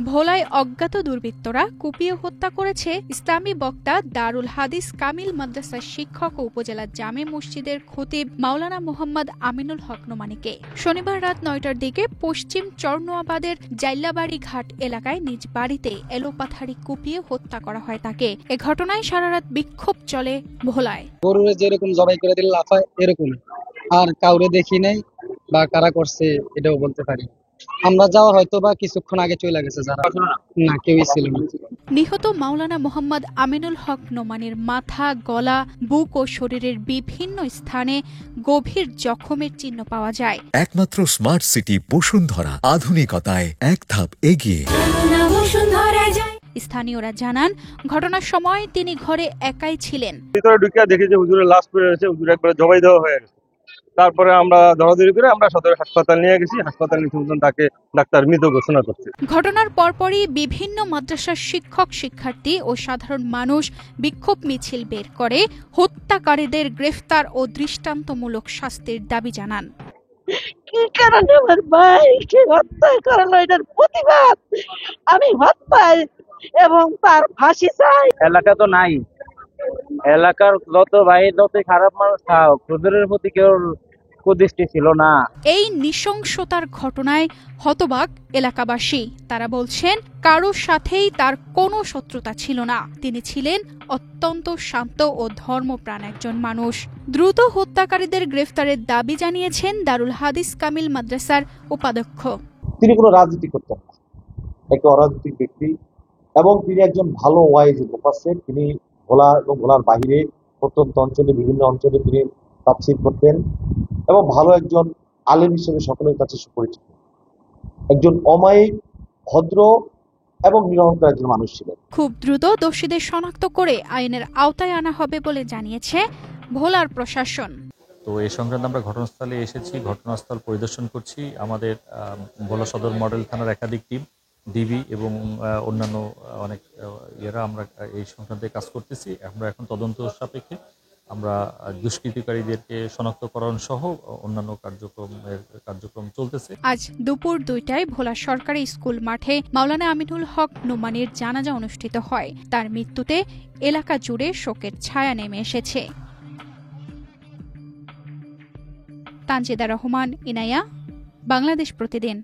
ভোলায় অজ্ঞাত দুর্বৃত্তরা কুপিয়ে হত্যা করেছে ইসলামী বক্তা দারুল হাদিস কামিল মাদ্রাসার শিক্ষক ও উপজেলা জামে মসজিদের খতিব মাওলানা মোহাম্মদ আমিনুল হক নোমানীকে শনিবার রাত ৯টার দিকে পশ্চিম চরনোয়াবাদের জাইল্লাবাড়ি ঘাট এলাকায় নিজ বাড়িতে এলোপাথারি কুপিয়ে হত্যা করা হয় তাকে। এ ঘটনায় সারা রাত বিক্ষোভ চলে ভোলায়। গরুরে যেরকম জবাই করে দিল লাফায় এরকম, আর কাউরে দেখি নাই বা কারা করছে এটাও বলতে পারি। আমরা যাওয়া হয়তো বা কিছুক্ষণ আগে চলে গেছে, যারা না কেউই ছিল না। নিহত মাওলানা মোহাম্মদ আমিনুল হক নোমানীর মাথা, গলা, বুক ও শরীরের বিভিন্ন স্থানে গভীর জখমের চিহ্ন পাওয়া যায়। একমাত্র স্মার্ট সিটি বসুন্ধরা, আধুনিকতায় এক ধাপ এগিয়ে। স্থানীয়রা জানান, ঘটনার সময় তিনি ঘরে একাই ছিলেন। ভিতরে ঢুকে দেখি যে হুজুরের লাশ পড়ে রয়েছে, হুজুর একবার জবাই দেওয়া হয়ে গেছে। তারপরে আমরা দৌড়াদৌড়ি করে আমরা সদর হাসপাতাল নিয়ে গেছি। হাসপাতাল নিয়ে তাকে ডাক্তার মৃত ঘোষণা করছে। ঘটনার পরপরই বিভিন্ন মাদ্রাসার শিক্ষক, শিক্ষার্থী ও সাধারণ মানুষ বিক্ষোভ মিছিল বের করে হত্যাকারীদের গ্রেফতার ও দৃষ্টান্তমূলক শাস্তির দাবি জানান। কি কারণে আমার ভাইকে হত্যা করালো এটার প্রতিবাদ আমি হত্যাই এবং তার ফাঁসি চাই। এলাকা তো নাই, এলাকার যত ভাই যত খারাপ মানুষ থাক, হুজুরের প্রতি কেউ কুদৃষ্টি ছিল না। এই নৃশংসতার ঘটনায় হতবাক এলাকাবাসী। তারা বলছেন, কারোর সাথেই তার কোনো শত্রুতা ছিল না। তিনি ছিলেন অত্যন্ত শান্ত ও ধর্মপ্রাণ একজন মানুষ। দ্রুত হত্যাকারীদের গ্রেফতারের দাবি জানিয়েছেন দারুল হাদিস কামিল মাদ্রাসার উপাধ্যক্ষ। তিনি কোনো রাজনীতি করতেন না, একটা অরাজনৈতিক ব্যক্তি এবং তিনি একজন ভালো ওয়াইজ মুফাসসির। তিনি ভোলা এবং ভোলার বাহিরে প্রত্যন্ত অঞ্চলে বিভিন্ন অঞ্চলে তিনি তাফসীর করতেন এবং ভালো একজন আলেম হিসেবে সকলের কাছে সুপরিচিত, একজন অমায়িক, ভদ্র এবং নিরহংকার একজন মানুষ ছিলেন। খুব দ্রুত দোষীদের শনাক্ত করে আইনের আওতায় আনা হবে বলে জানিয়েছে ভোলার প্রশাসন। তো এই সংক্রান্ত আমরা ঘটনাস্থলে এসেছি, ঘটনাস্থল পরিদর্শন করছি। আমাদের ভোলা সদর মডেল থানার একাধিক টিম, ডিবি এবং অন্যান্য অনেক ইয়েরা আমরা এই সংক্রান্তে কাজ করতেছি। আমরা এখন তদন্ত সাপেক্ষে আমরা দুষ্কৃতিকারীদেরকে শনাক্তকরণ সহ অন্যান্য কার্যক্রম চলতেছে। আজ দুপুর ২টায় ভোলা সরকারি স্কুল মাঠে মাওলানা আমিনুল হক নোমানীর জানাজা অনুষ্ঠিত হয়। তার মৃত্যুতে এলাকা জুড়ে শোকের ছায়া নেমে এসেছে। তানজিদা রহমান, ইনায়া, বাংলাদেশ প্রতিদিন।